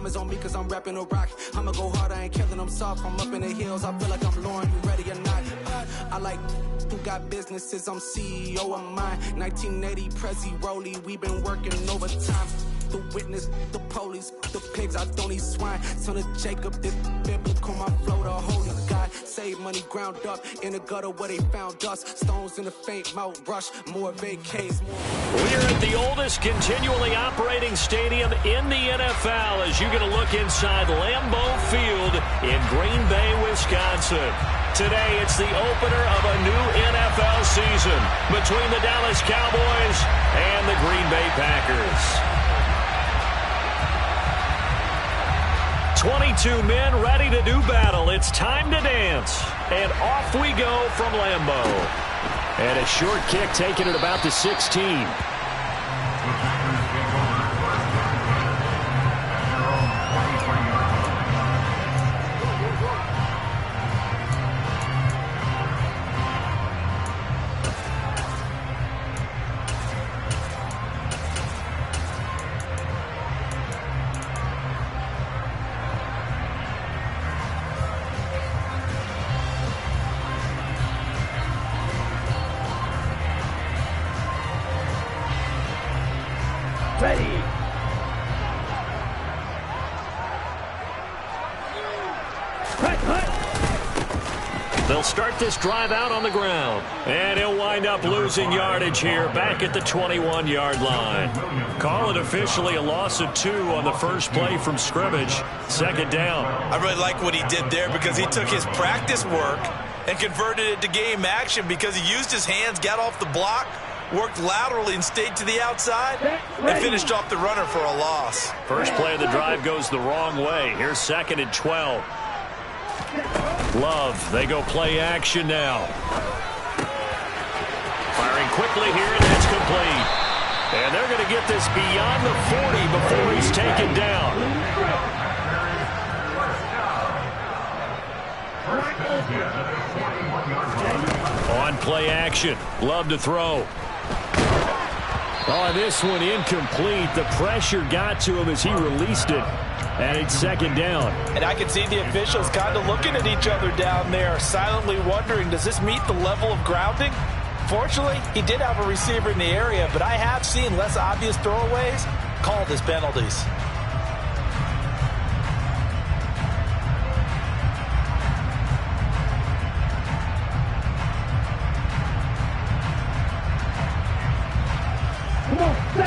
Cameras on me cause I'm rapping a rock. I'ma go hard, I ain't killing, I'm soft. I'm up in the hills, I feel like I'm Lauren, you ready or not? I like who got businesses, I'm CEO of mine. 1980 Prezi Rolly, we been working overtime. The witness, the police, the pigs, I don't eat swine. Son of Jacob, this biblical, my flow, the holy God. Save money ground up in the gutter where they found us. Stones in the faint mouth rush, more vacays, more. We're at the oldest continually operating stadium in the NFL as you get a look inside Lambeau Field in Green Bay, Wisconsin. Today, it's the opener of a new NFL season between the Dallas Cowboys and the Green Bay Packers. 22 men ready to do battle. It's time to dance. And off we go from Lambeau. And a short kick taken at about the 16. They'll start this drive out on the ground. And he'll wind up losing yardage here back at the 21-yard line. Call it officially a loss of 2 on the first play from scrimmage. Second down. I really like what he did there because he took his practice work and converted it to game action because he used his hands, got off the block, worked laterally and stayed to the outside, and finished off the runner for a loss. First play of the drive goes the wrong way. Here's 2nd and 12. Love, they go play action now. Firing quickly here, and that's complete. And they're going to get this beyond the 40 before he's taken down. On play action, Love to throw. Oh, this one incomplete. The pressure got to him as he released it. And it's second down. And I can see the officials kind of looking at each other down there, silently wondering, does this meet the level of grounding? Fortunately, he did have a receiver in the area, but I have seen less obvious throwaways called as penalties.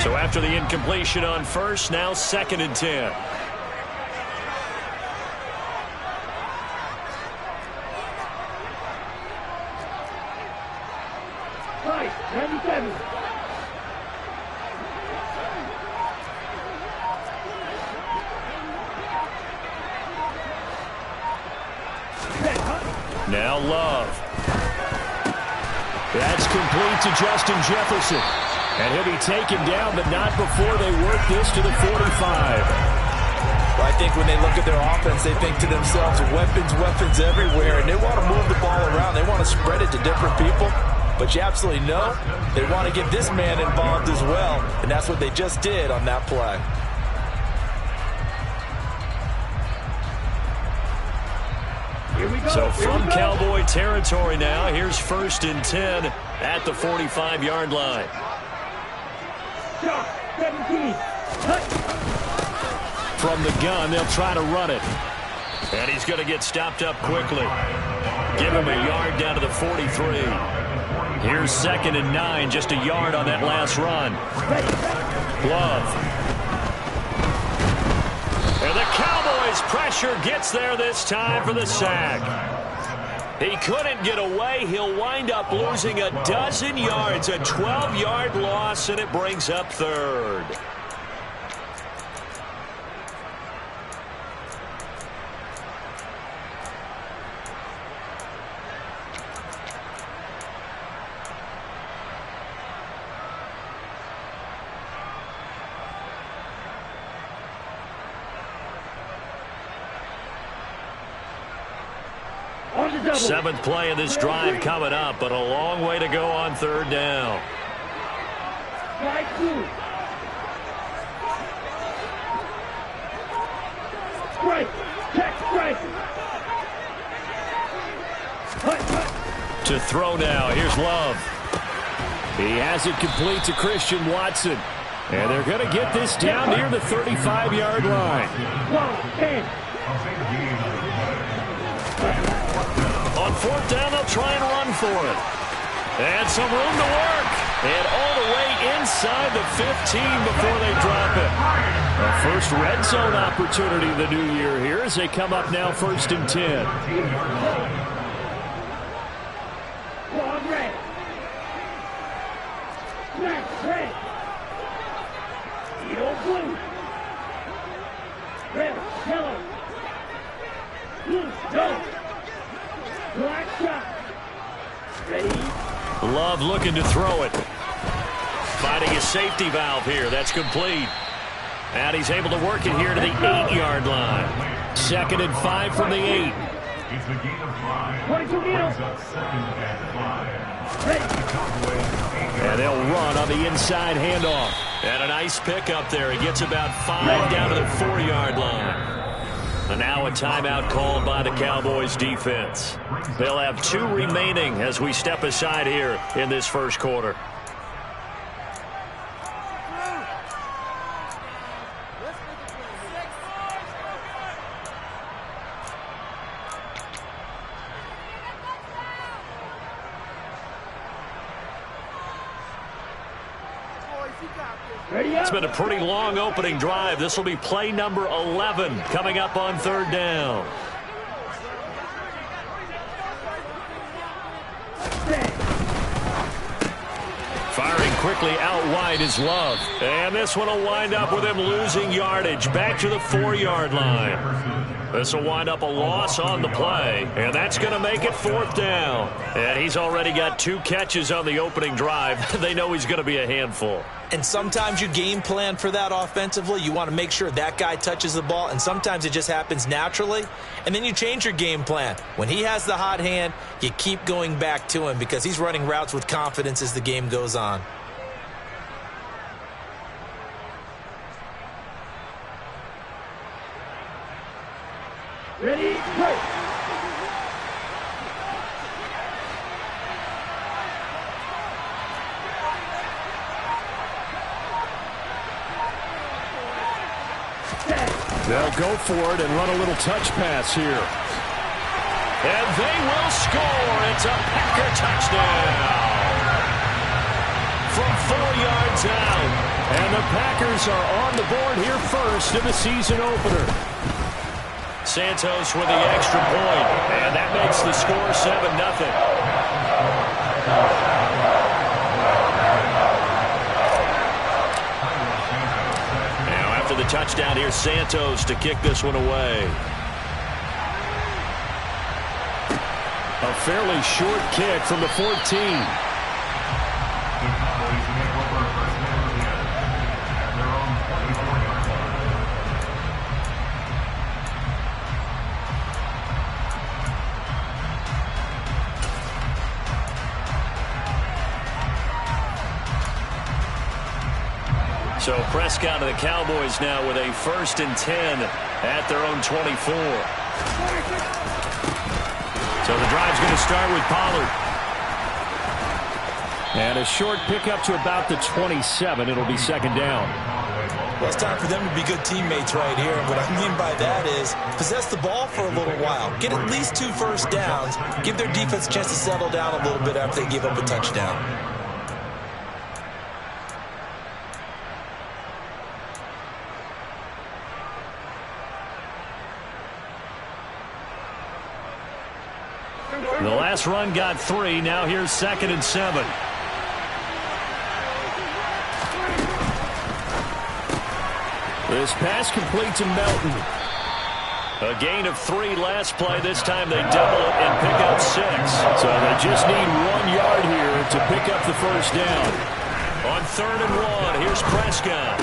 So after the incompletion on first, now 2nd and 10. Now Love. That's complete to Justin Jefferson. And he'll be taken down, but not before they work this to the 45. Well, I think when they look at their offense, they think to themselves, weapons everywhere, and they want to move the ball around. They want to spread it to different people. But you absolutely know they want to get this man involved as well, and that's what they just did on that play. So from Cowboy territory now, here's 1st and 10 at the 45-yard line. From the gun, they'll try to run it. And he's going to get stopped up quickly. Give him a yard down to the 43. Here's 2nd and 9, just a yard on that last run. Love. And the Cowboys pressure gets there this time for the sack. He couldn't get away. He'll wind up losing a dozen yards, a 12-yard loss, and it brings up 3rd. Seventh play of this drive coming up, but a long way to go on 3rd down. To throw now. Here's Love. He has it complete to Christian Watson. And they're going to get this down near the 35-yard line. On fourth down, they'll try and run for it. And some room to work. And all the way inside the 15 before they drop it. A first red zone opportunity of the new year here as they come up now 1st and 10. Love looking to throw it. Finding a safety valve here. That's complete. And he's able to work it here to the 8-yard line. 2nd and 5 from the 8. And they'll run on the inside handoff. And a nice pickup there. He gets about 5 down to the 4-yard line. And now a timeout called by the Cowboys defense. They'll have 2 remaining as we step aside here in this first quarter. It's been a pretty long opening drive. This will be play number 11 coming up on 3rd down. Firing quickly out wide is Love. And this one will wind up with him losing yardage back to the 4-yard line. This will wind up a loss on the play, and that's going to make it 4th down. And he's already got 2 catches on the opening drive. They know he's going to be a handful. And sometimes you game plan for that offensively. You want to make sure that guy touches the ball, and sometimes it just happens naturally. And then you change your game plan. When he has the hot hand, you keep going back to him because he's running routes with confidence as the game goes on. Ready, go! They'll go for it and run a little touch pass here. And they will score. It's a Packer touchdown. From 4 yards out. And the Packers are on the board here first in the season opener. Santos with the extra point. And that makes the score 7-0. The touchdown here, Santos to kick this one away. A fairly short kick from the 14. So Prescott of the Cowboys now with a 1st and 10 at their own 24. So the drive's going to start with Pollard. And a short pickup to about the 27. It'll be 2nd down. Well, it's time for them to be good teammates right here. And what I mean by that is possess the ball for a little while. Get at least 2 first downs. Give their defense a chance to settle down a little bit after they give up a touchdown. The last run got 3. Now here's 2nd and 7. This pass complete to Melton. A gain of 3 last play. This time they double it and pick up 6. So they just need 1 yard here to pick up the first down. On 3rd and 1, here's Prescott.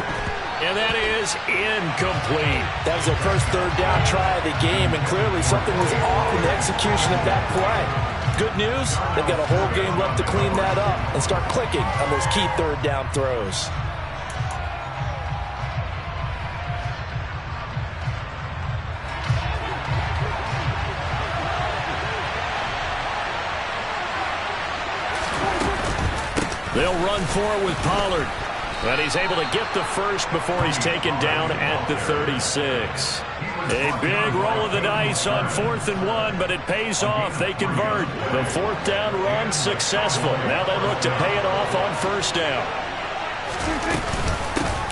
And that is incomplete. That was their first 3rd down try of the game, and clearly something was off in the execution of that play. Good news, they've got a whole game left to clean that up and start clicking on those key 3rd down throws. They'll run for it with Pollard. And he's able to get the first before he's taken down at the 36. A big roll of the dice on 4th and 1, but it pays off. They convert. The 4th down run successful. Now they look to pay it off on 1st down.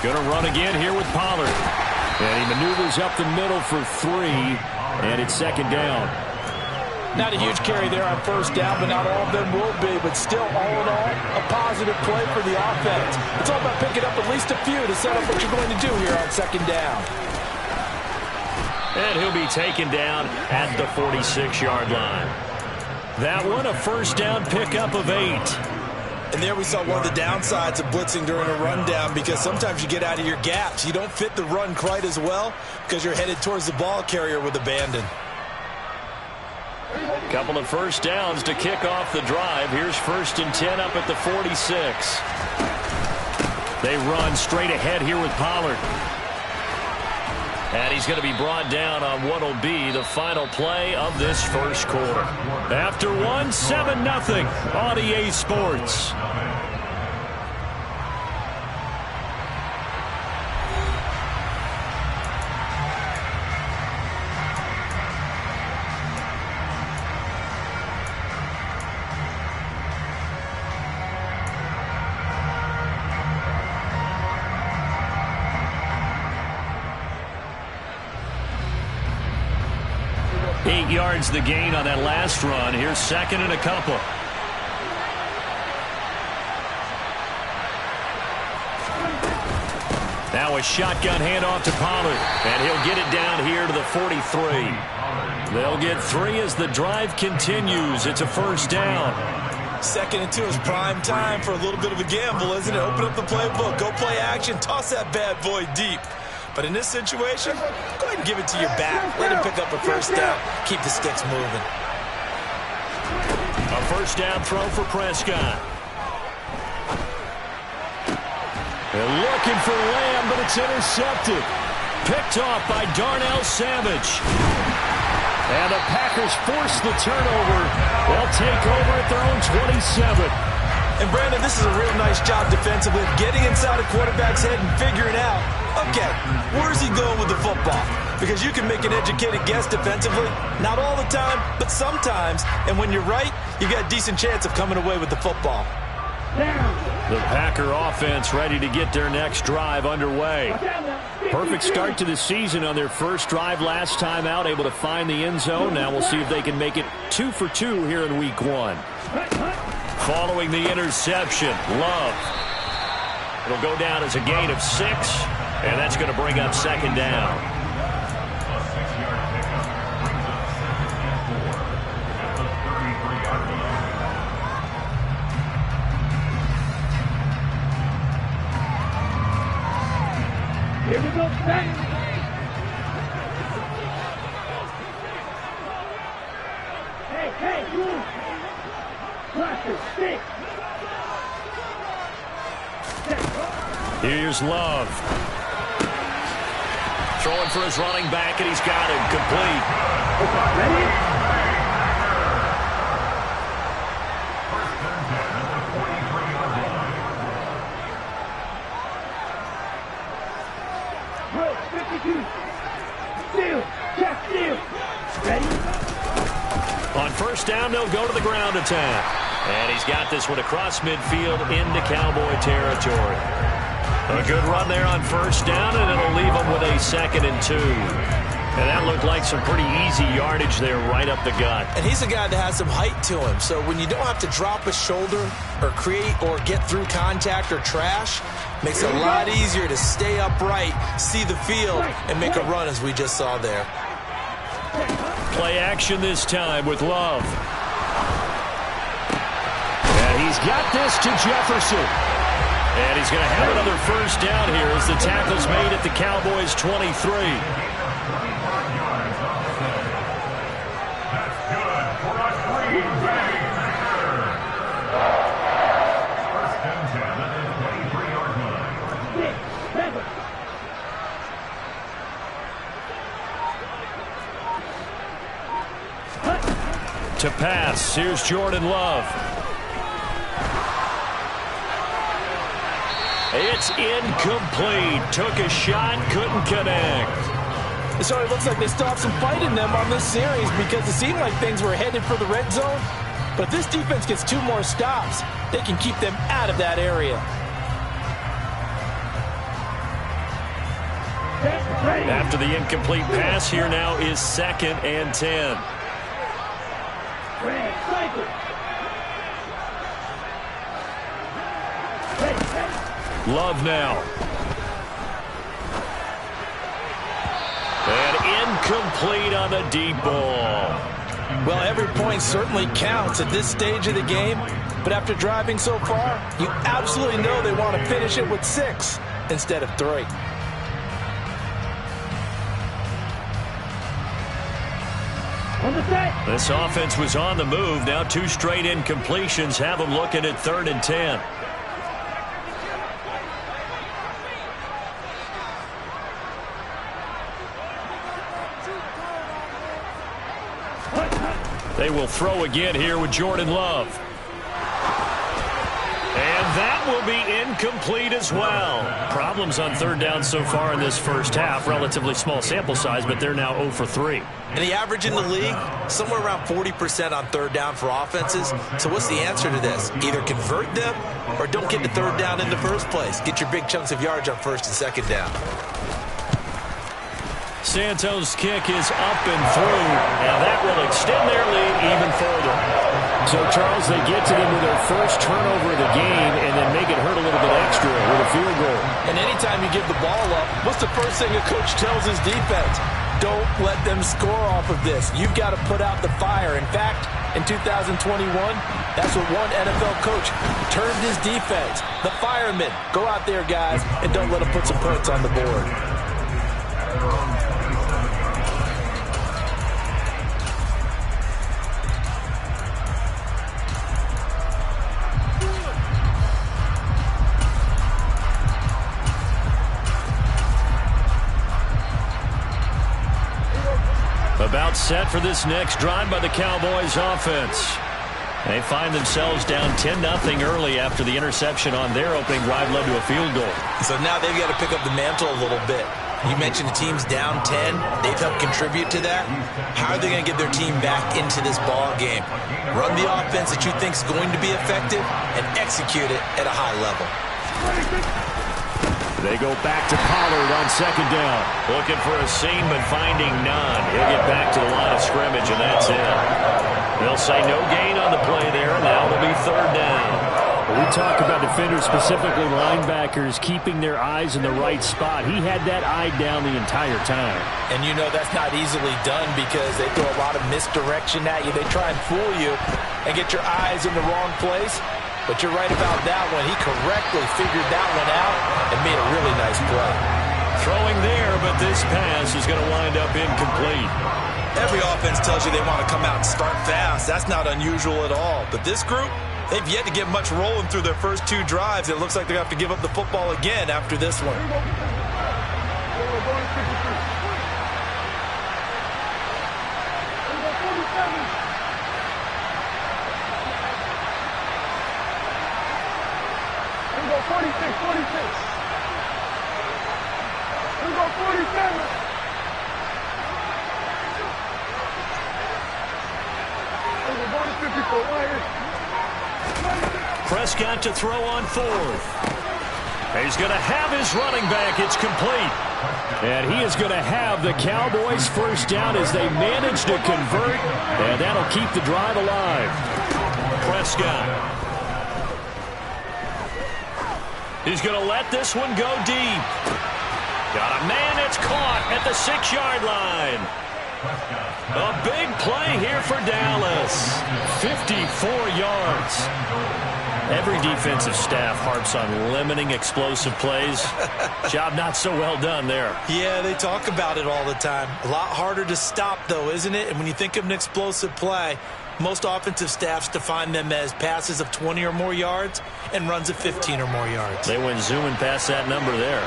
Going to run again here with Pollard. And he maneuvers up the middle for 3, and it's 2nd down. Not a huge carry there on 1st down, but not all of them will be. But still, all in all, a positive play for the offense. It's all about picking up at least a few to set up what you're going to do here on 2nd down. And he'll be taken down at the 46-yard line. That one, a 1st down pickup of 8. And there we saw one of the downsides of blitzing during a rundown, because sometimes you get out of your gaps. You don't fit the run quite as well because you're headed towards the ball carrier with abandon. Couple of 1st downs to kick off the drive. Here's 1st and 10 up at the 46. They run straight ahead here with Pollard. And he's going to be brought down on what will be the final play of this 1st quarter. After 1, 7-0 on EA Sports. Yards the gain on that last run. Here's 2nd and a couple. Now a shotgun handoff to Pollard, and he'll get it down here to the 43. They'll get 3 as the drive continues. It's a 1st down. 2nd and 2 is prime time for a little bit of a gamble, isn't it? Open up the playbook, go play action, toss that bad boy deep. But in this situation, go ahead and give it to your back. Let him pick up a 1st down. Keep the sticks moving. A 1st down throw for Prescott. They're looking for Lamb, but it's intercepted. Picked off by Darnell Savage. And the Packers force the turnover. They'll take over at their own 27. And Brandon, this is a real nice job defensively of getting inside a quarterback's head and figuring out, okay, where's he going with the football? Because you can make an educated guess defensively. Not all the time, but sometimes. And when you're right, you got a decent chance of coming away with the football. The Packer offense ready to get their next drive underway. Perfect start to the season on their 1st drive last time out, able to find the end zone. Now we'll see if they can make it 2 for 2 here in week 1. Following the interception, Love. It'll go down as a gain of 6, and that's going to bring up 2nd down. Here we go, back. Hey, you. Stick. Here's Love. Throwing for his running back, and he's got him complete. Ready? On 1st down, they'll go to the ground attack. And he's got this one across midfield into Cowboy territory. A good run there on 1st down, and it'll leave them with a 2nd and 2. And that looked like some pretty easy yardage there right up the gut. And he's a guy that has some height to him. So when you don't have to drop a shoulder or create or get through contact or trash, makes it a lot easier to stay upright, see the field, and make a run as we just saw there. Play action this time with Love. And he's got this to Jefferson. And he's going to have another 1st down here as the tackle's made at the Cowboys' 23. To pass, here's Jordan Love. It's incomplete. Took a shot, couldn't connect. So it looks like they still have some fight in them on this series because it seemed like things were headed for the red zone. But if this defense gets 2 more stops, they can keep them out of that area. After the incomplete pass, here now is 2nd and 10. Love now. And incomplete on the deep ball. Well, every point certainly counts at this stage of the game. But after driving so far, you absolutely know they want to finish it with 6 instead of 3. This offense was on the move. Now 2 straight incompletions have them looking at 3rd and 10. They will throw again here with Jordan Love. And that will be incomplete as well. Problems on 3rd down so far in this first half. Relatively small sample size, but they're now 0 for 3. And the average in the league, somewhere around 40% on 3rd down for offenses. So what's the answer to this? Either convert them or don't get the 3rd down in the first place. Get your big chunks of yards on 1st and 2nd down. Santos' kick is up and through, and that will extend their lead even further. So, Charles, they get to them with their first turnover of the game and then make it hurt a little bit extra with a field goal. And anytime you give the ball up, what's the first thing a coach tells his defense? Don't let them score off of this. You've got to put out the fire. In fact, in 2021, that's what one NFL coach termed his defense. The firemen. Go out there, guys, and don't let them put some points on the board. About set for this next drive by the Cowboys offense. They find themselves down 10-0 early after the interception on their opening drive led to a field goal. So now they've got to pick up the mantle a little bit. You mentioned the team's down 10. They've helped contribute to that. How are they going to get their team back into this ball game? Run the offense that you think is going to be effective and execute it at a high level. They go back to Pollard on 2nd down. Looking for a seam, but finding none. He'll get back to the line of scrimmage, and that's it. They'll say no gain on the play there, and now it'll be 3rd down. We talk about defenders, specifically linebackers, keeping their eyes in the right spot. He had that eye down the entire time. And you know that's not easily done because they throw a lot of misdirection at you. They try and fool you and get your eyes in the wrong place. But you're right about that one. He correctly figured that one out and made a really nice play. Throwing there, but this pass is going to wind up incomplete. Every offense tells you they want to come out and start fast. That's not unusual at all. But this group, they've yet to get much rolling through their first 2 drives. It looks like they're going to have to give up the football again after this one. Prescott to throw on 4th. He's going to have his running back. It's complete. And he is going to have the Cowboys first down as they manage to convert. And that'll keep the drive alive. Prescott. He's going to let this one go deep. Got a man that's caught at the 6-yard line. A big play here for Dallas. 54 yards. Every defensive staff harps on limiting explosive plays. Job not so well done there. Yeah, they talk about it all the time. A lot harder to stop, though, isn't it? And when you think of an explosive play, most offensive staffs define them as passes of 20 or more yards and runs of 15 or more yards. They went zooming past that number there.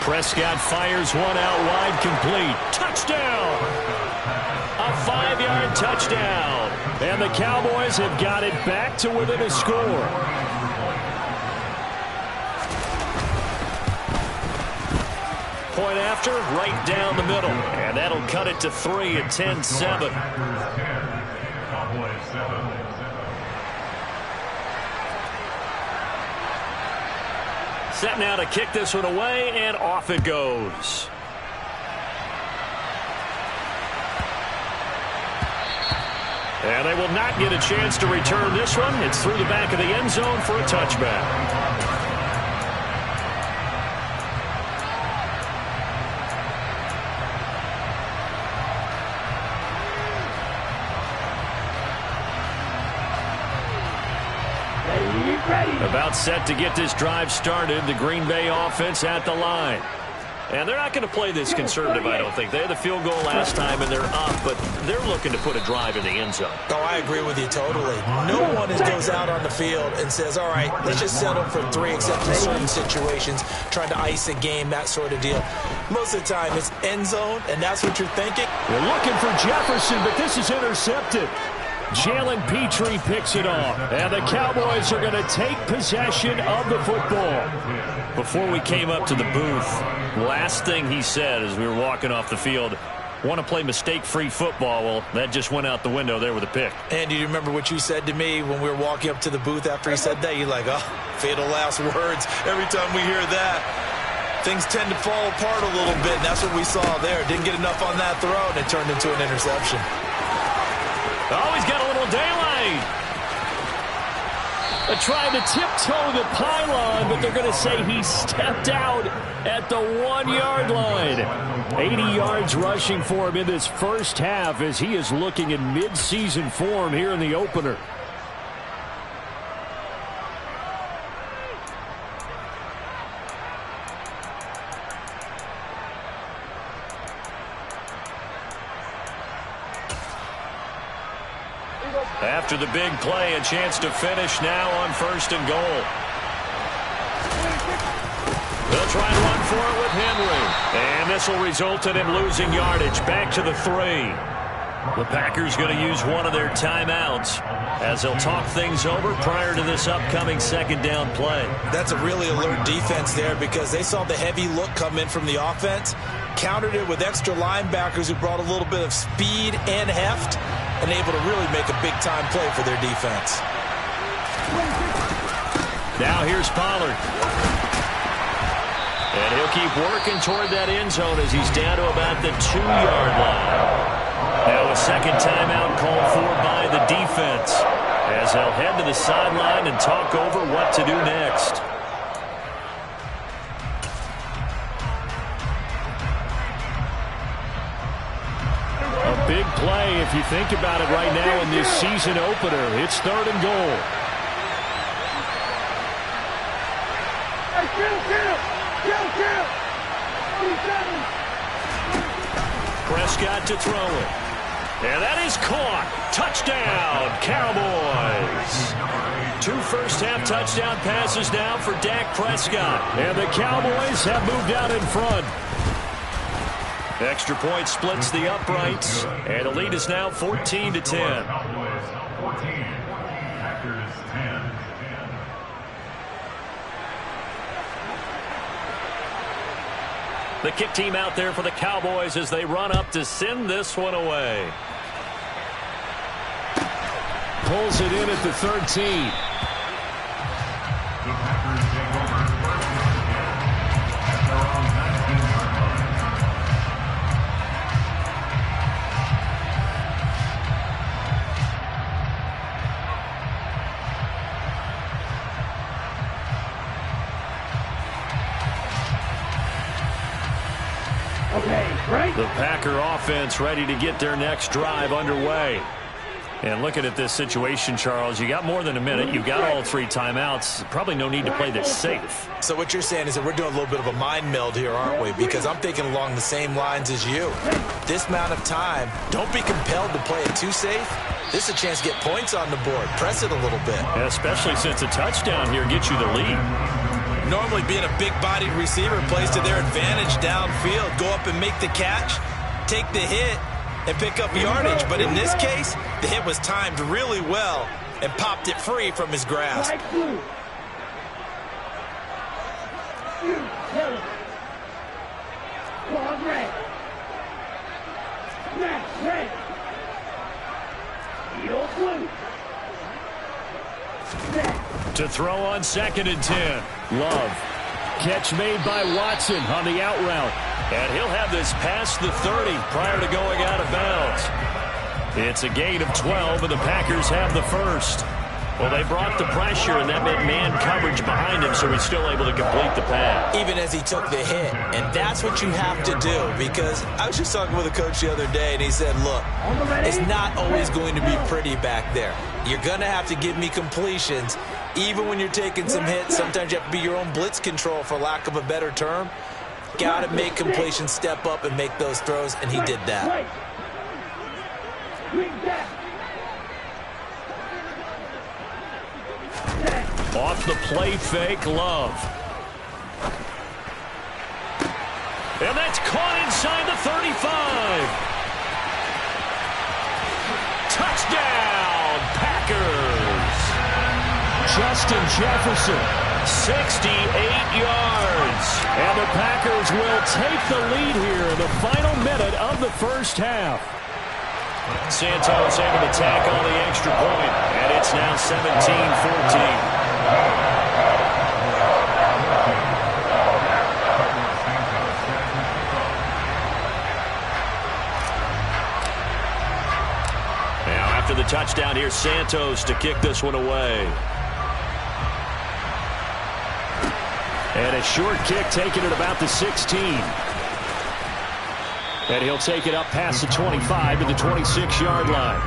Prescott fires one out wide, complete. Touchdown! A 5-yard touchdown. And the Cowboys have got it back to within a score. Point after, right down the middle. And that'll cut it to 3 at 10-7. Set now to kick this one away, and off it goes. And they will not get a chance to return this one. It's through the back of the end zone for a touchback. About set to get this drive started. The Green Bay offense at the line. And they're not going to play this conservative, I don't think. They had the field goal last time, and they're up, but they're looking to put a drive in the end zone. Oh, I agree with you totally. No one goes out on the field and says, all right, let's just settle for 3, except in certain situations, trying to ice a game, that sort of deal. Most of the time, it's end zone, and that's what you're thinking. They're looking for Jefferson, but this is intercepted. Jalen Petrie picks it off, and the Cowboys are going to take possession of the football. Before we came up to the booth, last thing he said as we were walking off the field, want to play mistake-free football. Well, that just went out the window there with a pick. And do you remember what you said to me when we were walking up to the booth after he said that? You're like, oh, fatal last words. Every time we hear that, things tend to fall apart a little bit, and that's what we saw there. Didn't get enough on that throw, and it turned into an interception. Oh, he's got a little daylight. Trying to tiptoe the pylon, but they're going to say he stepped out at the 1-yard line. 80 yards rushing for him in this first half as he is looking in mid-season form here in the opener. After the big play, a chance to finish now on 1st and goal. They'll try and run for it with Henry. And this will result in him losing yardage. Back to the 3. The Packers going to use one of their timeouts as they'll talk things over prior to this upcoming 2nd down play. That's a really alert defense there because they saw the heavy look come in from the offense, countered it with extra linebackers who brought a little bit of speed and heft, and able to really make a big-time play for their defense. Now here's Pollard. And he'll keep working toward that end zone as he's down to about the 2-yard line. Now a 2nd timeout called for by the defense as they'll head to the sideline and talk over what to do next. Big play if you think about it right now in this season opener. It's 3rd and goal. Prescott to throw it. And that is caught. Touchdown, Cowboys. 2 first-half touchdown passes now for Dak Prescott. And the Cowboys have moved out in front. Extra point splits the uprights, and the lead is now 14-10. The kick team out there for the Cowboys as they run up to send this one away. Pulls it in at the 13. The Packer offense ready to get their next drive underway. And looking at this situation, Charles, you got more than a minute. You've got all 3 timeouts. Probably no need to play this safe. So what you're saying is that we're doing a little bit of a mind meld here, aren't we? Because I'm thinking along the same lines as you. This amount of time, don't be compelled to play it too safe. This is a chance to get points on the board. Press it a little bit. Yeah, especially since a touchdown here gets you the lead. Normally being a big-bodied receiver plays to their advantage downfield. Go up and make the catch, take the hit, and pick up yardage. But in this case, the hit was timed really well and popped it free from his grasp. To throw on 2nd and 10. Love. Catch made by Watson on the out route. And he'll have this past the 30 prior to going out of bounds. It's a gain of 12, and the Packers have the first. Well, they brought the pressure, and that meant man coverage behind him, so he's still able to complete the pass. Even as he took the hit, and that's what you have to do, because I was just talking with a coach the other day, and he said, look, it's not always going to be pretty back there. You're going to have to give me completions. Even when you're taking some hits, sometimes you have to be your own blitz control, for lack of a better term. Got to make completions, step up, and make those throws, and he did that. Off the play fake, Love. And that's caught inside the 35. Touchdown, Packers. Justin Jefferson. 68 yards. And the Packers will take the lead here in the final minute of the first half. Santos able to tack on the extra point, and it's now 17-14. Now after the touchdown, here's Santos to kick this one away. And a short kick taken at about the 16. And he'll take it up past the 25 to the 26-yard line.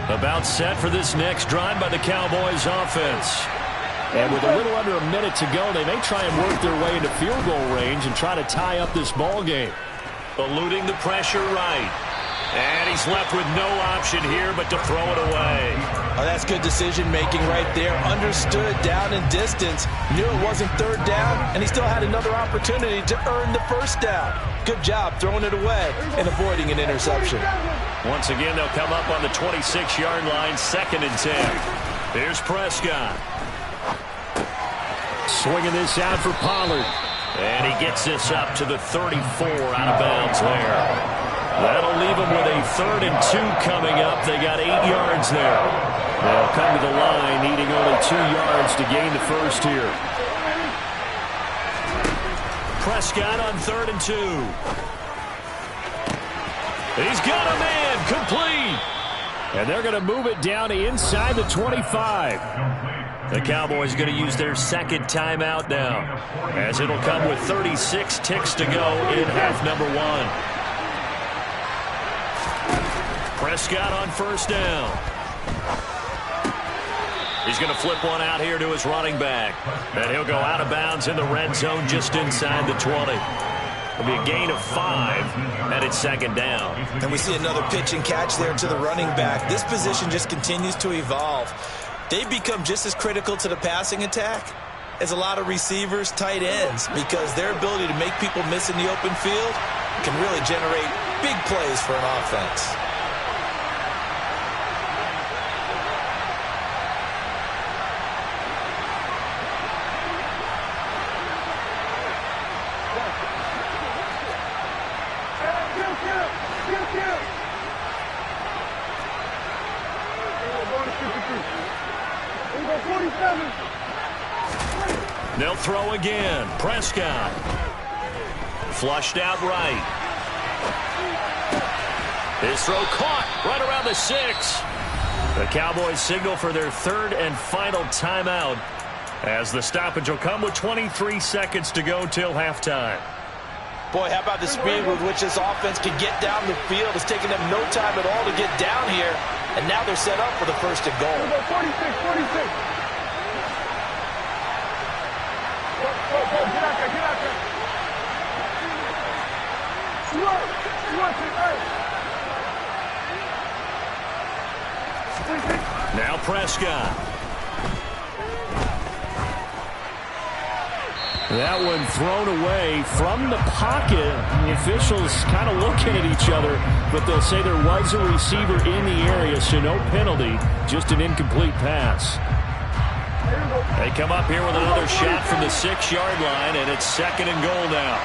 About set for this next drive by the Cowboys offense. And with a little under a minute to go, they may try and work their way into field goal range and try to tie up this ball game. Eluding the pressure right. And he's left with no option here but to throw it away. Oh, that's good decision-making right there. Understood down and distance. Knew it wasn't third down, and he still had another opportunity to earn the first down. Good job throwing it away and avoiding an interception. Once again, they'll come up on the 26-yard line, 2nd and 10. Here's Prescott. Swinging this out for Pollard. And he gets this up to the 34 out of bounds there. That'll leave them with a 3rd and 2 coming up. They got 8 yards there. They'll come to the line, needing only 2 yards to gain the first here. Prescott on 3rd and 2. He's got a man, complete. And they're going to move it down to inside the 25. The Cowboys going to use their 2nd timeout now, as it'll come with 36 ticks to go in half number 1. Prescott on 1st down. He's going to flip one out here to his running back. And he'll go out of bounds in the red zone just inside the 20. It'll be a gain of 5, and it's 2nd down. And we see another pitch and catch there to the running back. This position just continues to evolve. They've become just as critical to the passing attack as a lot of receivers, tight ends, because their ability to make people miss in the open field can really generate big plays for an offense. They'll throw again. Prescott. Flushed out right. His throw caught right around the 6. The Cowboys signal for their 3rd and final timeout, as the stoppage will come with 23 seconds to go till halftime. Boy, how about the speed with which this offense can get down the field? It's taking them no time at all to get down here, and now they're set up for the 1st and goal. 46. Get out there. Now Prescott. That one thrown away from the pocket. The officials kind of looking at each other, but they'll say there was a receiver in the area, so no penalty, just an incomplete pass. They come up here with another shot from the 6-yard line, and it's 2nd and goal now.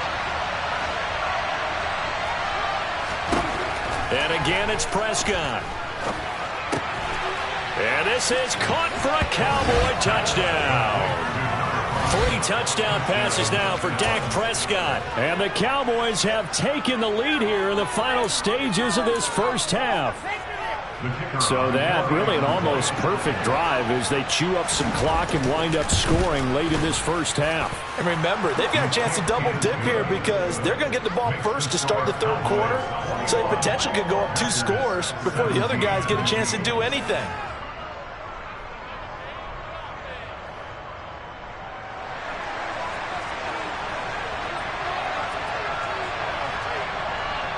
And again, it's Prescott. And this is caught for a Cowboy touchdown. 3 touchdown passes now for Dak Prescott. And the Cowboys have taken the lead here in the final stages of this first half. So that really an almost perfect drive as they chew up some clock and wind up scoring late in this first half. And remember, they've got a chance to double dip here because they're going to get the ball first to start the 3rd quarter. So they potentially could go up 2 scores before the other guys get a chance to do anything.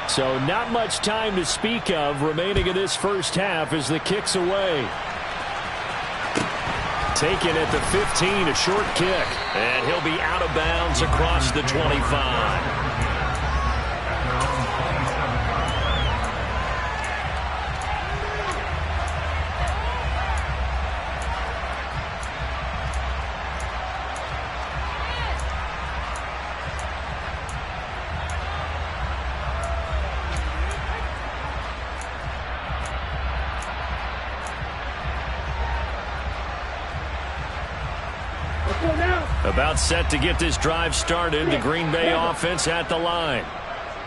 So not much time to speak of remaining in this first half as the kick's away. Taken at the 15, a short kick. And he'll be out of bounds across the 25. About set to get this drive started. The Green Bay offense at the line.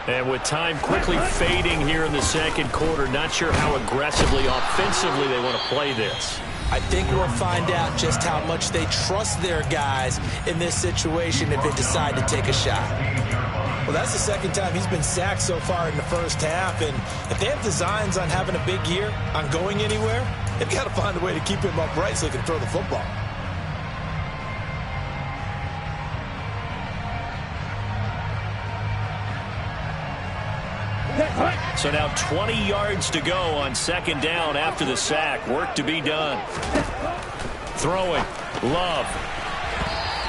And with time quickly fading here in the 2nd quarter, not sure how aggressively, offensively they want to play this. I think we'll find out just how much they trust their guys in this situation if they decide to take a shot. Well, that's the 2nd time he's been sacked so far in the first half, and if they have designs on having a big year, on going anywhere, they've got to find a way to keep him upright so he can throw the football. So now 20 yards to go on 2nd down after the sack. Work to be done. Throwing. Love.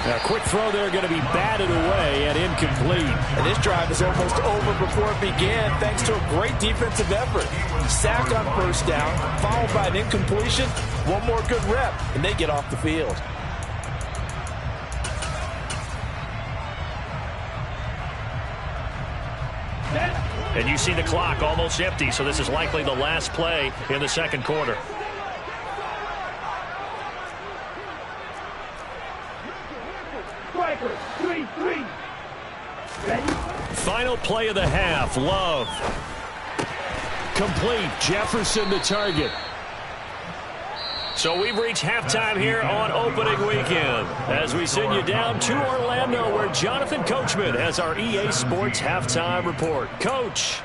A quick throw there going to be batted away and incomplete. And this drive is almost over before it began thanks to a great defensive effort. Sack on 1st down, followed by an incompletion. One more good rep, and they get off the field. And you see the clock almost empty, so this is likely the last play in the 2nd quarter. Striker, 3-3. Ready? Final play of the half. Love. Complete. Jefferson the target. So we've reached halftime here on opening weekend as we send you down to Orlando where Jonathan Coachman has our EA Sports halftime report. Coach.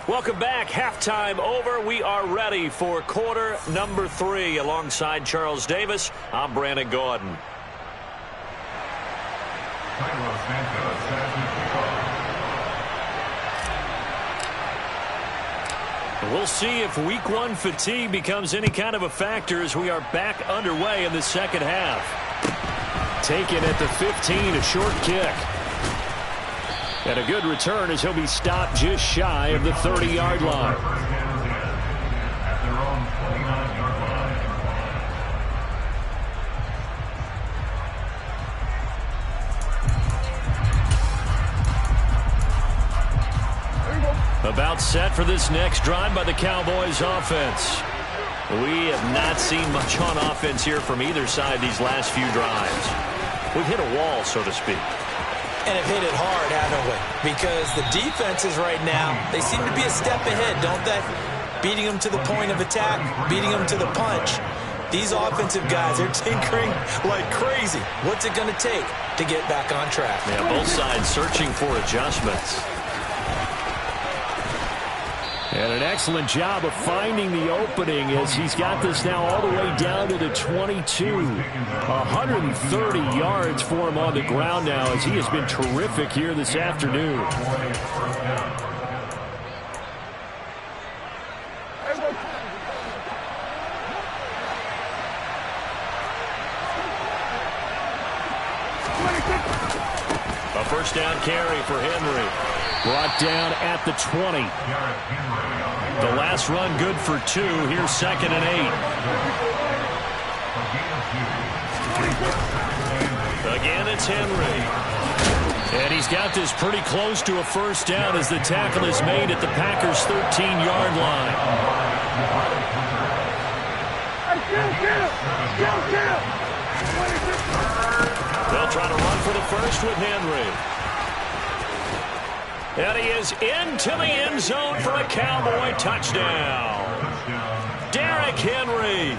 Welcome back. Halftime over. We are ready for quarter number 3. Alongside Charles Davis, I'm Brandon Gordon. We'll see if week 1 fatigue becomes any kind of a factor as we are back underway in the 2nd half. Taken at the 15, a short kick. And a good return as he'll be stopped just shy of the 30-yard line. About set for this next drive by the Cowboys offense. We have not seen much on offense here from either side these last few drives. We've hit a wall, so to speak. And have hit it hard, haven't we? Because the defenses right now, they seem to be a step ahead, don't they? Beating them to the point of attack, beating them to the punch. These offensive guys are tinkering like crazy. What's it going to take to get back on track? Yeah, both sides searching for adjustments. And an excellent job of finding the opening as he's got this now all the way down to the 22. 130 yards for him on the ground now as he has been terrific here this afternoon. A first down carry for Henry. Brought down at the 20. The last run good for 2. Here's 2nd and 8. Again, it's Henry. And he's got this pretty close to a first down as the tackle is made at the Packers' 13-yard line. They'll try to run for the first with Henry. And he is into the end zone for a Cowboy touchdown. Derrick Henry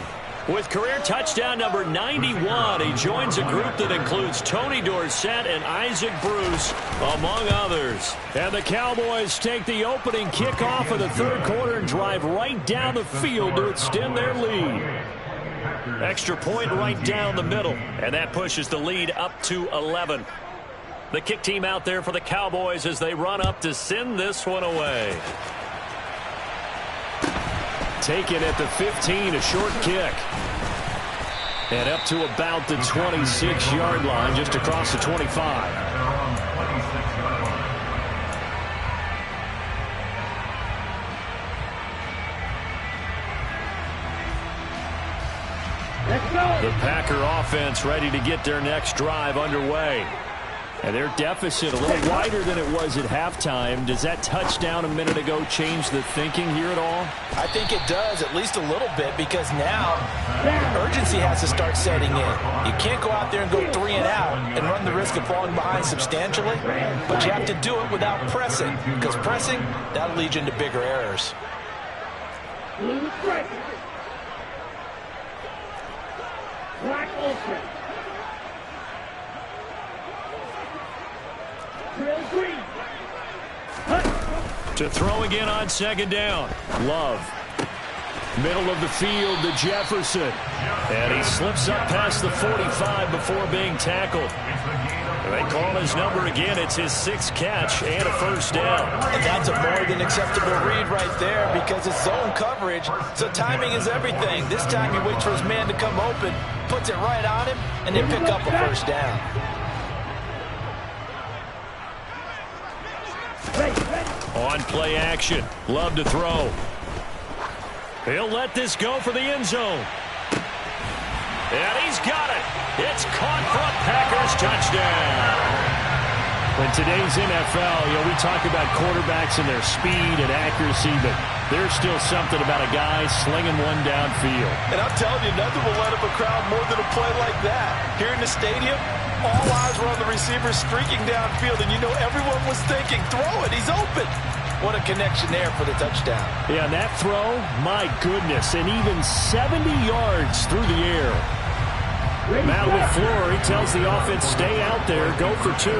with career touchdown number 91. He joins a group that includes Tony Dorsett and Isaac Bruce, among others. And the Cowboys take the opening kickoff of the third quarter and drive right down the field to extend their lead. Extra point right down the middle, and that pushes the lead up to 11. The kick team out there for the Cowboys as they run up to send this one away. Taken at the 15, a short kick. And up to about the 26-yard line, just across the 25. The Packer offense ready to get their next drive underway. And their deficit a little wider than it was at halftime. Does that touchdown a minute ago change the thinking here at all? I think it does, at least a little bit, because now urgency has to start setting in. You can't go out there and go 3 and out and run the risk of falling behind substantially, but you have to do it without pressing, because pressing, that'll lead you into bigger errors. Black open. To throw again on 2nd down. Love. Middle of the field to Jefferson. And he slips up past the 45 before being tackled. They call his number again. It's his 6th catch and a first down. And that's a more than acceptable read right there because it's zone coverage, so timing is everything. This time he waits for his man to come open, puts it right on him, and they pick up a first down. On play action. Love to throw. He'll let this go for the end zone. And he's got it. It's caught for a Packers touchdown. In today's NFL, we talk about quarterbacks and their speed and accuracy, but there's still something about a guy slinging one downfield. And I'm telling you, nothing will light up a crowd more than a play like that. Here in the stadium, all eyes were on the receiver streaking downfield, and everyone was thinking, throw it, he's open. What a connection there for the touchdown. Yeah, and that throw, my goodness, and even 70 yards through the air. Matt LaFleur, he tells the offense, stay out there, go for 2.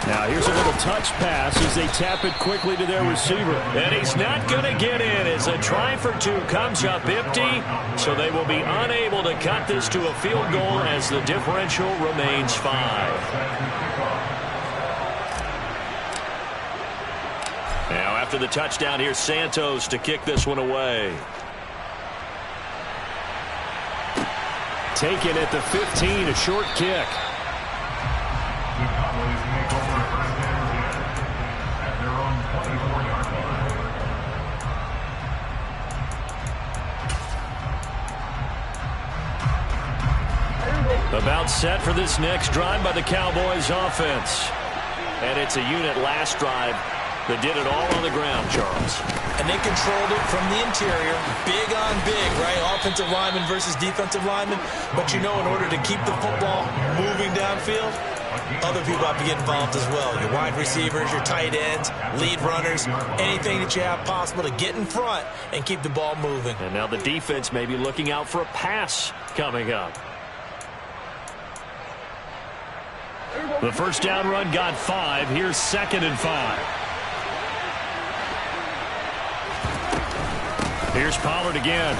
Now here's a little touch pass as they tap it quickly to their receiver. And he's not going to get in as a try for 2 comes up empty. So they will be unable to cut this to a field goal as the differential remains 5. Now after the touchdown, here's Santos to kick this one away. Taken at the 15, a short kick. About set for this next drive by the Cowboys offense. And it's a unit last drive that did it all on the ground, Charles. And they controlled it from the interior. Big on big, right? Offensive lineman versus defensive lineman. But in order to keep the football moving downfield, other people have to get involved as well. Your wide receivers, your tight ends, lead runners, anything that you have possible to get in front and keep the ball moving. And now the defense may be looking out for a pass coming up. The first down run got 5. Here's 2nd and 5. Here's Pollard again.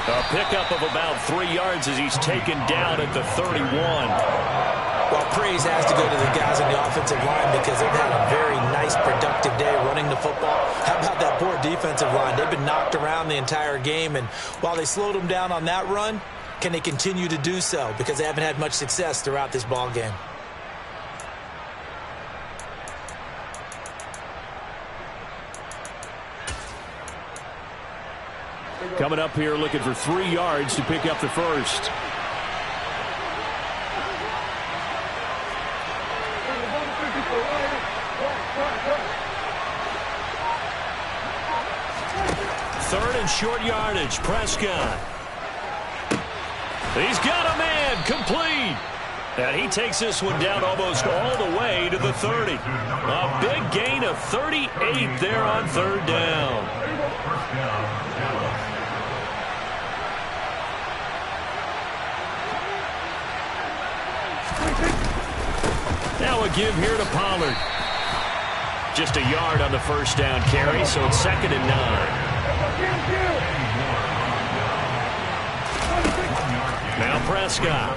A pickup of about 3 yards as he's taken down at the 31. Well, praise has to go to the guys on the offensive line because they've had a very nice, productive day running the football. How about that poor defensive line? They've been knocked around the entire game, and while they slowed them down on that run, can they continue to do so? Because they haven't had much success throughout this ball game. Coming up here looking for 3 yards to pick up the first. Third and short yardage. Prescott. He's got a man. Complete. And he takes this one down almost all the way to the 30. A big gain of 38 there on 3rd down. Now a give here to Pollard. Just a yard on the first down carry, so it's 2nd and 9. Now Prescott.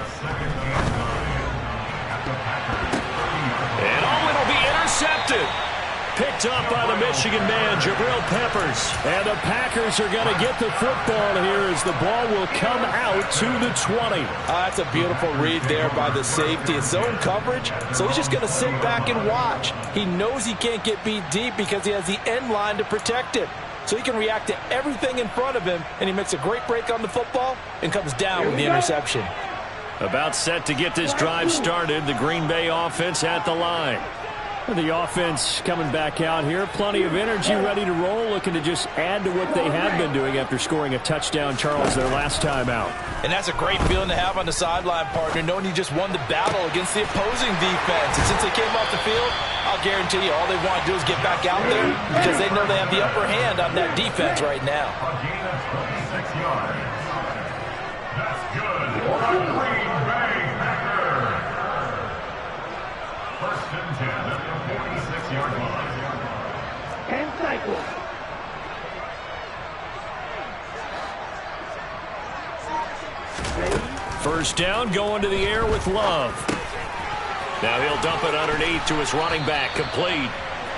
And it'll be intercepted. Picked up by the Michigan man, Jabril Peppers. And the Packers are going to get the football here as the ball will come out to the 20. That's a beautiful read there by the safety. It's zone coverage, so he's just going to sit back and watch. He knows he can't get beat deep because he has the end line to protect it. So he can react to everything in front of him, and he makes a great break on the football and comes down with the interception. About set to get this drive started, the Green Bay offense at the line. The offense coming back out here. Plenty of energy, ready to roll, looking to just add to what they have been doing after scoring a touchdown, Charles, their last time out. And that's a great feeling to have on the sideline, partner, knowing you just won the battle against the opposing defense. And since they came off the field, I'll guarantee you all they want to do is get back out there because they know they have the upper hand on that defense right now. That's good. Green Bay Packers. First and 10 at the 46-yard line. 10 cycles. First down, going to the air with Love. Now he'll dump it underneath to his running back, complete.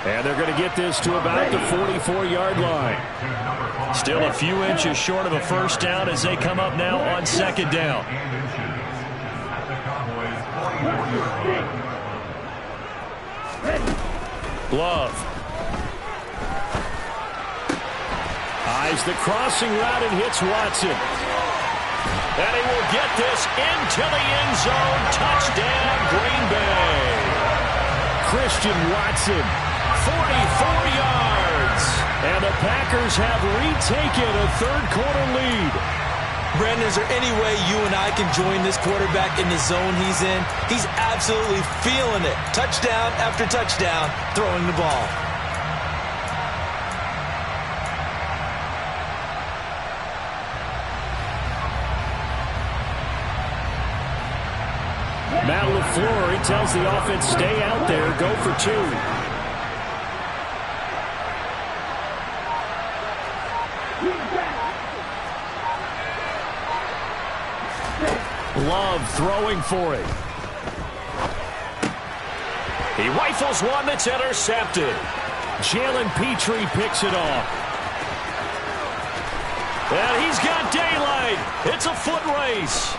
And they're going to get this to about the 44-yard line. Still a few inches short of a first down as they come up now on 2nd down. Love. Eyes the crossing route and hits Watson. And he will get this into the end zone. Touchdown, Green Bay. Christian Watson. 44 yards. And the Packers have retaken a third-quarter lead. Brandon, is there any way you and I can join this quarterback in the zone he's in? He's absolutely feeling it. Touchdown after touchdown, throwing the ball. Matt LaFleur, he tells the offense, stay out there, go for 2. Love throwing for it. He rifles one that's intercepted. Jalen Petrie picks it off. And he's got daylight. It's a foot race.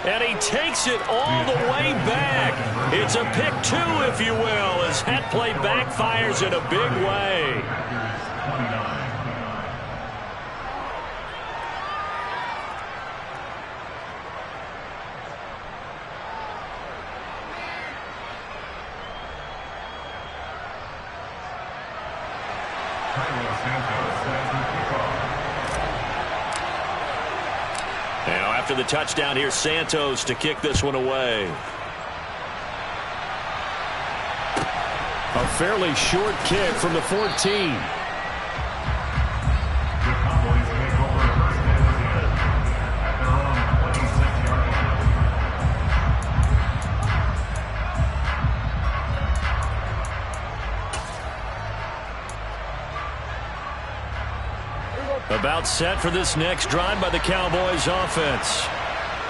And he takes it all the way back. It's a pick 2, if you will, as that play backfires in a big way. Now after the touchdown, here's Santos to kick this one away. A fairly short kick from the 14. About set for this next drive by the Cowboys offense.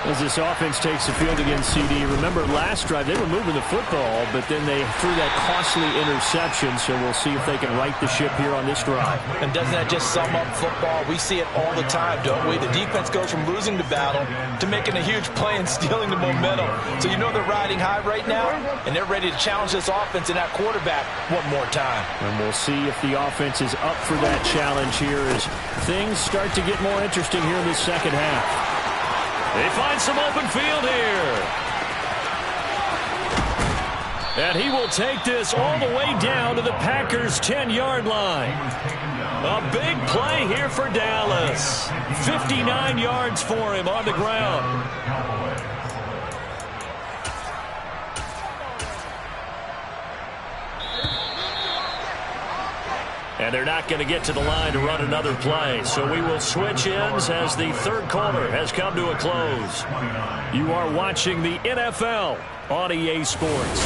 As this offense takes the field against CD, remember last drive they were moving the football, but then they threw that costly interception, so we'll see if they can right the ship here on this drive. And doesn't that just sum up football? We see it all the time, don't we? The defense goes from losing the battle to making a huge play and stealing the momentum. So you know they're riding high right now, and they're ready to challenge this offense and that quarterback one more time. And we'll see if the offense is up for that challenge here as things start to get more interesting here in this second half. They find some open field here. And he will take this all the way down to the Packers' 10-yard line. A big play here for Dallas. 59 yards for him on the ground. And they're not going to get to the line to run another play. So we will switch ends as the third quarter has come to a close. You are watching the NFL on EA Sports.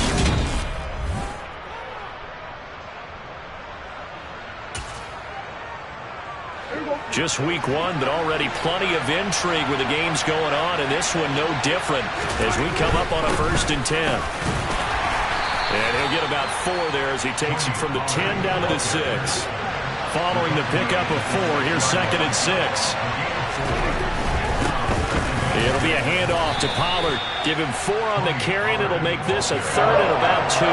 Just week one, but already plenty of intrigue with the games going on, and this one no different as we come up on a 1st and 10. And he'll get about 4 there as he takes it from the 10 down to the 6. Following the pickup of 4, here's 2nd and 6. It'll be a handoff to Pollard. Give him 4 on the carry, and it'll make this a 3rd and about 2.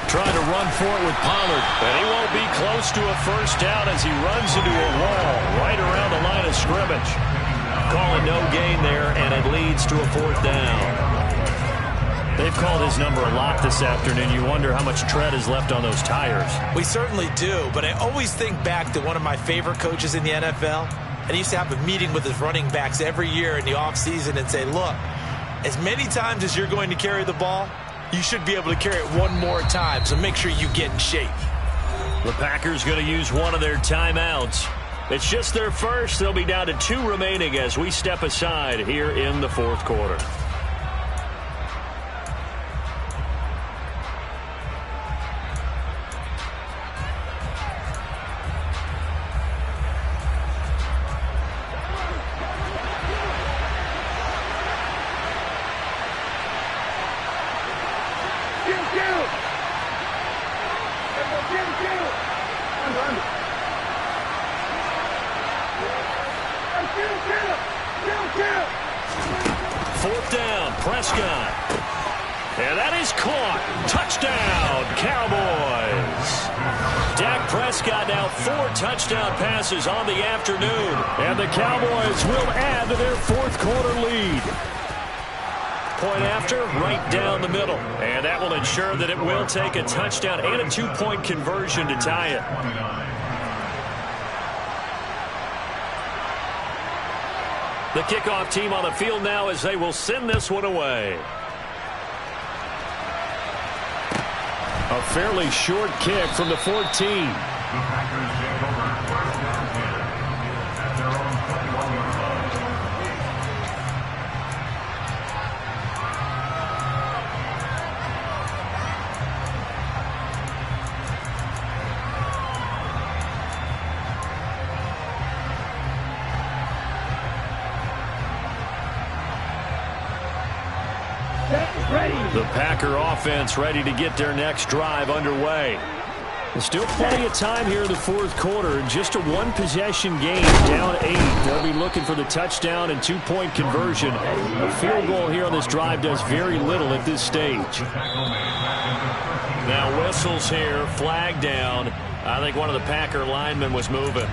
Trying to run for it with Pollard, and he won't be close to a 1st down as he runs into a wall right around the line of scrimmage. Calling no gain there, and it leads to a 4th down. They've called his number a lot this afternoon. You wonder how much tread is left on those tires. We certainly do, but I always think back to one of my favorite coaches in the NFL, and he used to have a meeting with his running backs every year in the offseason and say, look, as many times as you're going to carry the ball, you should be able to carry it one more time, so make sure you get in shape. The Packers going to use one of their timeouts. It's just their first. They'll be down to 2 remaining as we step aside here in the 4th quarter. On the afternoon, and the Cowboys will add to their 4th quarter lead. Point after, right down the middle, and that will ensure that it will take a touchdown and a 2-point conversion to tie it. The kickoff team on the field now as they will send this one away. A fairly short kick from the 14. The Packer offense ready to get their next drive underway. There's still plenty of time here in the 4th quarter. Just a 1-possession game, down 8. They'll be looking for the touchdown and 2-point conversion. A field goal here on this drive does very little at this stage. Now whistles here, flag down. I think one of the Packer linemen was moving.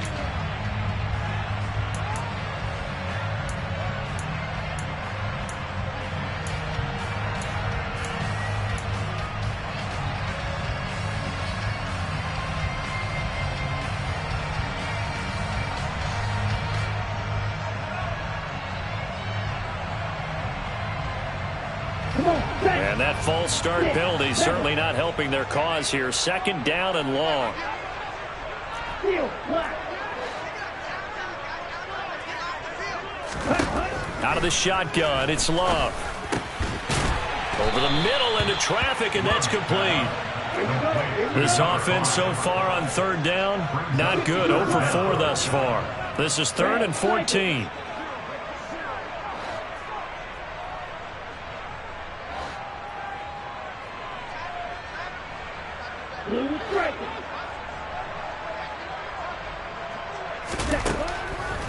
And that false start penalty certainly not helping their cause here. 2nd down and long. Out of the shotgun, it's Love. Over the middle into traffic, and that's complete. This offense so far on third down, not good. 0 for 4 thus far. This is 3rd and 14.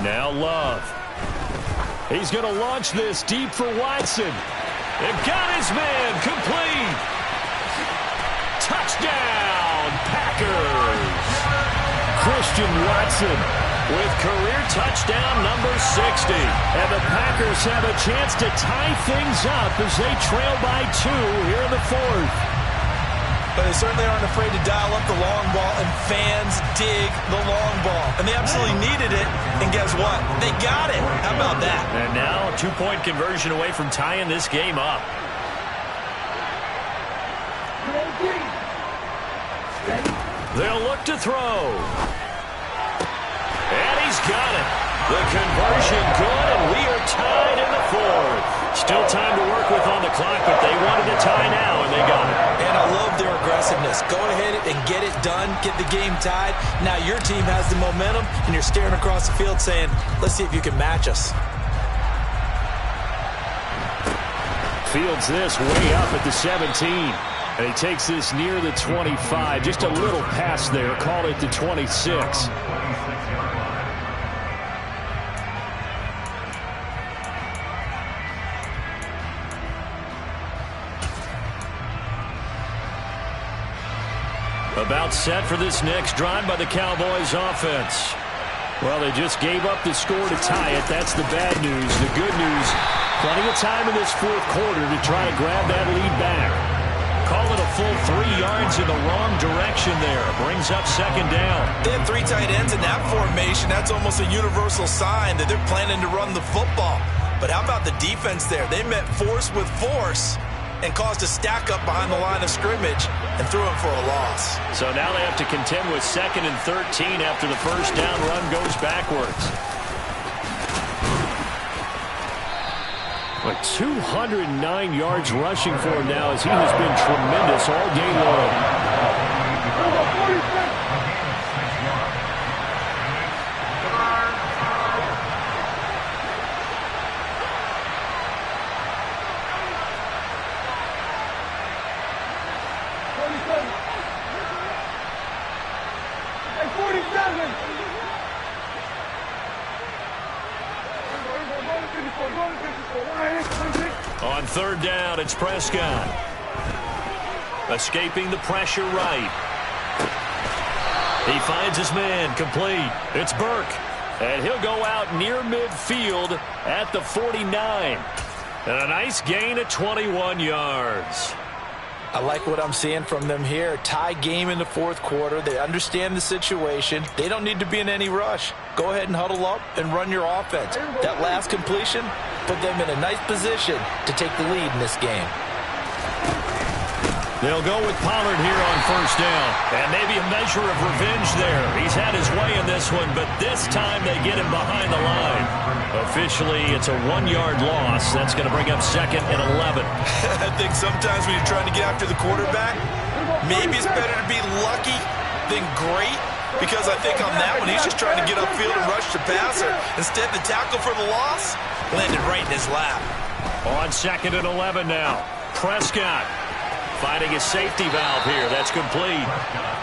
Now Love. He's going to launch this deep for Watson. They've got his man complete. Touchdown, Packers. Christian Watson with career touchdown number 60. And the Packers have a chance to tie things up as they trail by 2 here in the 4th. But they certainly aren't afraid to dial up the long ball, and fans dig the long ball. And they absolutely needed it, and guess what? They got it. How about that? And now a 2-point conversion away from tying this game up. They'll look to throw. And he's got it. The conversion good, and we are tied in the 4th. Still time to work with on the clock, but they wanted to tie now, and they got it. And I love their aggressiveness. Go ahead and get it done, get the game tied. Now your team has the momentum, and you're staring across the field saying, let's see if you can match us. Fields this way up at the 17. And he takes this near the 25. Just a little pass there. Call it the 26. About set for this next drive by the Cowboys offense. Well, they just gave up the score to tie it. That's the bad news. The good news, plenty of time in this 4th quarter to try to grab that lead back. Call it a full 3 yards in the wrong direction there. Brings up 2nd down. They have 3 tight ends in that formation. That's almost a universal sign that they're planning to run the football. But how about the defense there? They met force with force and caused a stack up behind the line of scrimmage and threw him for a loss. So now they have to contend with 2nd and 13 after the first down run goes backwards. But 209 yards rushing for him now as he has been tremendous all game long. On 3rd down, it's Prescott. Escaping the pressure right. He finds his man complete. It's Burke. And he'll go out near midfield at the 49. And a nice gain of 21 yards. I like what I'm seeing from them here. Tie game in the 4th quarter. They understand the situation. They don't need to be in any rush. Go ahead and huddle up and run your offense. That last completion put them in a nice position to take the lead in this game. They'll go with Pollard here on 1st down. And maybe a measure of revenge there. He's had his way in this one, but this time they get him behind the line. Officially, it's a 1-yard loss. That's going to bring up 2nd and 11. I think sometimes when you're trying to get after the quarterback, maybe it's better to be lucky than great. Because I think on that one, he's just trying to get upfield and rush the passer. Instead, the tackle for the loss landed right in his lap. On 2nd and 11 now. Prescott finding a safety valve here. That's complete.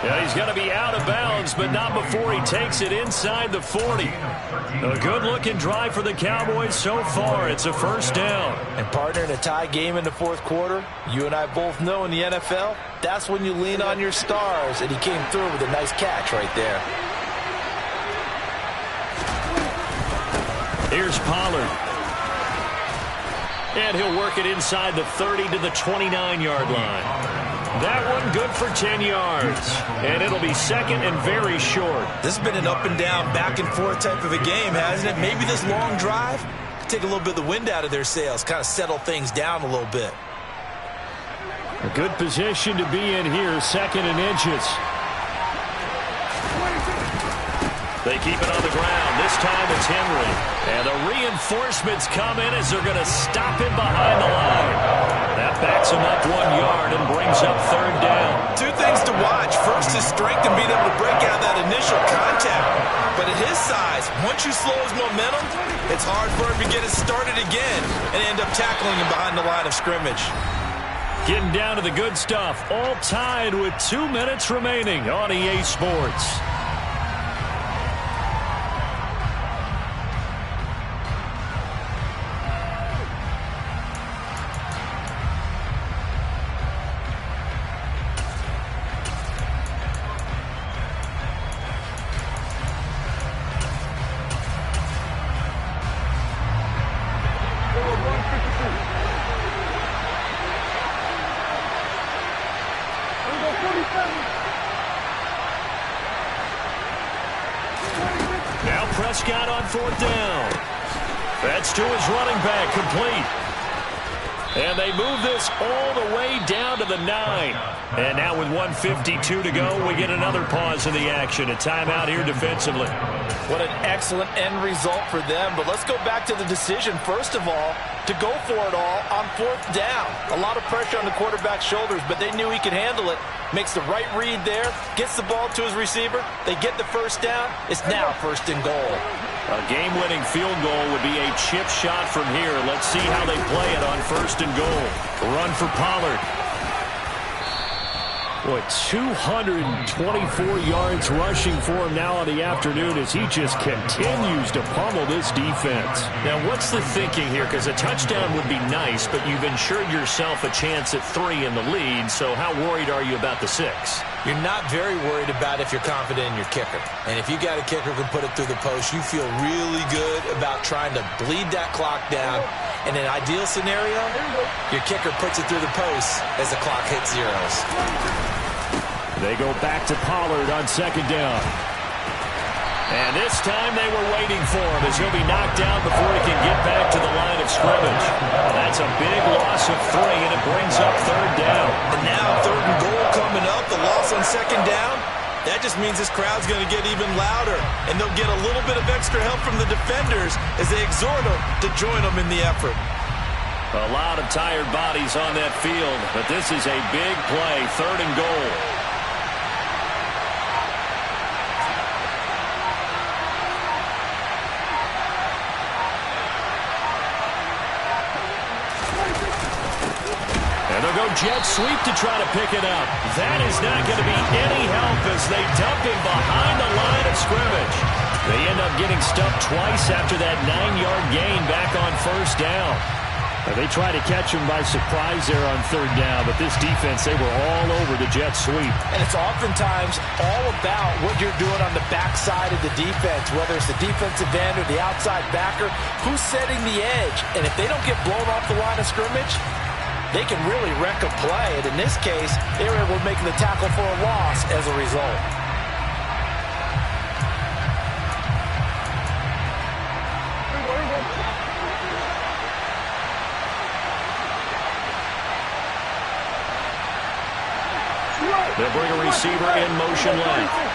Yeah, he's going to be out of bounds, but not before he takes it inside the 40. A good-looking drive for the Cowboys so far. It's a 1st down. And partner, in a tie game in the 4th quarter, you and I both know in the NFL, that's when you lean on your stars, and he came through with a nice catch right there. Here's Pollard. And he'll work it inside the 30 to the 29-yard line. That one good for 10 yards. And it'll be 2nd and very short. This has been an up and down, back and forth type of a game, hasn't it? Maybe this long drive take a little bit of the wind out of their sails, kind of settle things down a little bit. A good position to be in here, 2nd and inches. They keep it on the ground. This time it's Henry. And the reinforcements come in as they're going to stop him behind the line. That backs him up 1 yard and brings up 3rd down. 2 things to watch. First, his strength and being able to break out that initial contact. But at his size, once you slow his momentum, it's hard for him to get it started again and end up tackling him behind the line of scrimmage. Getting down to the good stuff. All tied with 2 minutes remaining on EA Sports. Now Prescott on 4th down. That's to his running back, complete. And they move this all the way down to the 9. And now with 1:52 to go, we get another pause in the action. A timeout here defensively. What an excellent end result for them. But let's go back to the decision, first of all, to go for it all on 4th down. A lot of pressure on the quarterback's shoulders, but they knew he could handle it. Makes the right read there, gets the ball to his receiver. They get the 1st down. It's now 1st and goal. A game-winning field goal would be a chip shot from here. Let's see how they play it on 1st and goal. Run for Pollard. Boy, 224 yards rushing for him now on the afternoon as he just continues to pummel this defense. Now, what's the thinking here? Because a touchdown would be nice, but you've ensured yourself a chance at 3 in the lead, so how worried are you about the 6? You're not very worried about if you're confident in your kicker. And if you got a kicker who can put it through the post, you feel really good about trying to bleed that clock down. In an ideal scenario, your kicker puts it through the post as the clock hits zeros. They go back to Pollard on 2nd down. And this time they were waiting for him as he'll be knocked down before he can get back to the line of scrimmage. That's a big loss of 3, and it brings up 3rd down. And now 3rd and goal coming up, the loss on 2nd down. That just means this crowd's going to get even louder, and they'll get a little bit of extra help from the defenders as they exhort them to join them in the effort. A lot of tired bodies on that field, but this is a big play, 3rd and goal. And they'll go jet sweep to try to pick it up. That is not going to be any help as they dump him behind the line of scrimmage. They end up getting stuffed twice after that 9-yard gain back on 1st down. They try to catch him by surprise there on 3rd down, but this defense, they were all over the jet sweep. And it's oftentimes all about what you're doing on the backside of the defense, whether it's the defensive end or the outside backer, who's setting the edge. And if they don't get blown off the line of scrimmage, they can really wreck a play. And in this case, they were able to make the tackle for a loss as a result. They'll bring a receiver in motion left.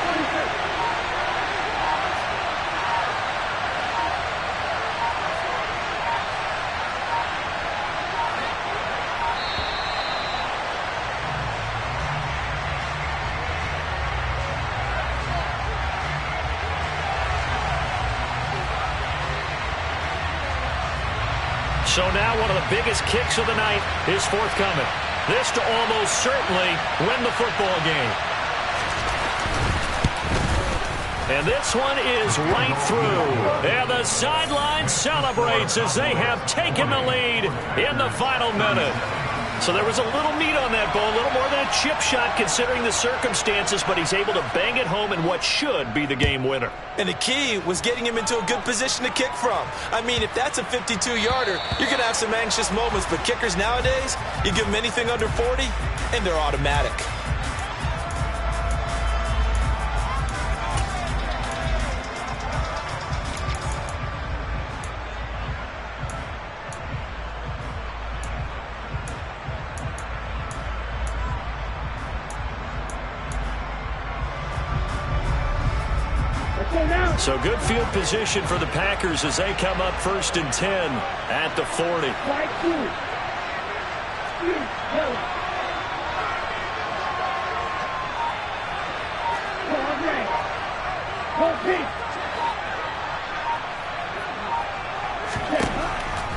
So now one of the biggest kicks of the night is forthcoming. This to almost certainly win the football game. And this one is right through. And the sideline celebrates as they have taken the lead in the final minute. So there was a little meat on that ball, a little more than a chip shot considering the circumstances, but he's able to bang it home in what should be the game winner. And the key was getting him into a good position to kick from. I mean, if that's a 52-yarder, you're going to have some anxious moments, but kickers nowadays, you give them anything under 40, and they're automatic. Now. So good field position for the Packers as they come up 1st and 10 at the 40.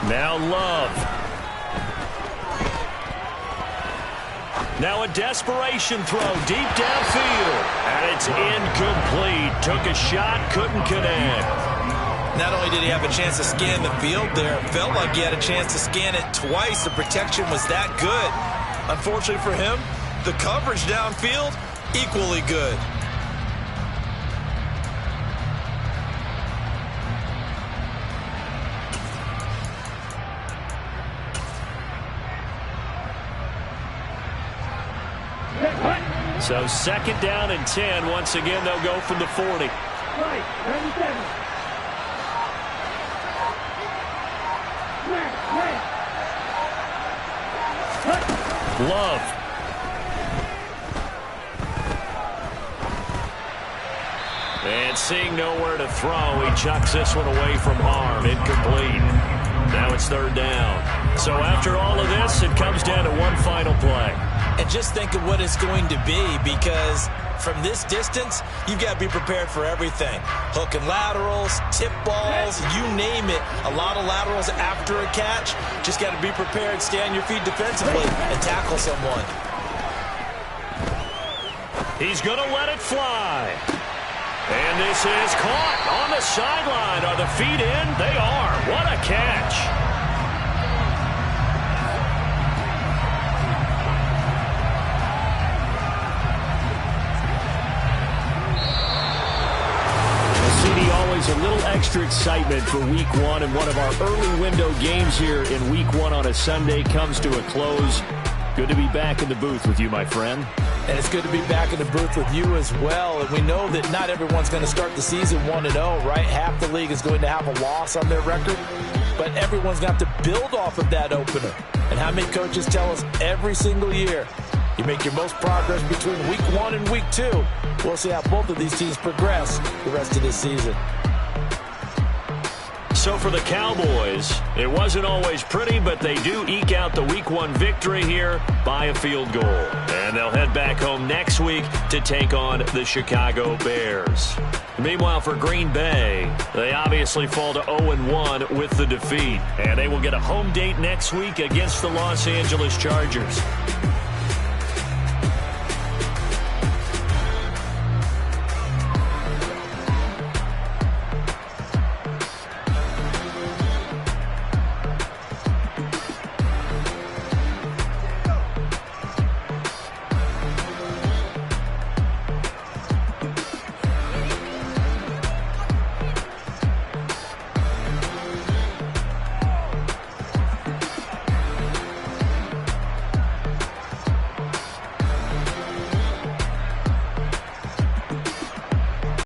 Now Love. Now a desperation throw deep downfield. And it's incomplete. Took a shot, couldn't connect. Not only did he have a chance to scan the field there, it felt like he had a chance to scan it twice. The protection was that good. Unfortunately for him, the coverage downfield, equally good. So 2nd down and 10. Once again, they'll go from the 40. Love. And seeing nowhere to throw, he chucks this one away from harm. Incomplete. Now it's 3rd down. So after all of this, it comes down to one final play. And just think of what it's going to be, because from this distance, you've got to be prepared for everything. Hook and laterals, tip balls, you name it. A lot of laterals after a catch. Just got to be prepared, stay on your feet defensively, and tackle someone. He's going to let it fly. And this is caught on the sideline. Are the feet in? They are. What a catch. Always a little extra excitement for Week 1, and one of our early window games here in Week 1 on a Sunday comes to a close. Good to be back in the booth with you, my friend. And it's good to be back in the booth with you as well. And we know that not everyone's going to start the season 1-0, right? Half the league is going to have a loss on their record. But everyone's got to build off of that opener. And how many coaches tell us every single year, you make your most progress between Week 1 and Week 2. We'll see how both of these teams progress the rest of this season. So for the Cowboys, it wasn't always pretty, but they do eke out the Week 1 victory here by a field goal. And they'll head back home next week to take on the Chicago Bears. Meanwhile, for Green Bay, they obviously fall to 0-1 with the defeat. And they will get a home date next week against the Los Angeles Chargers.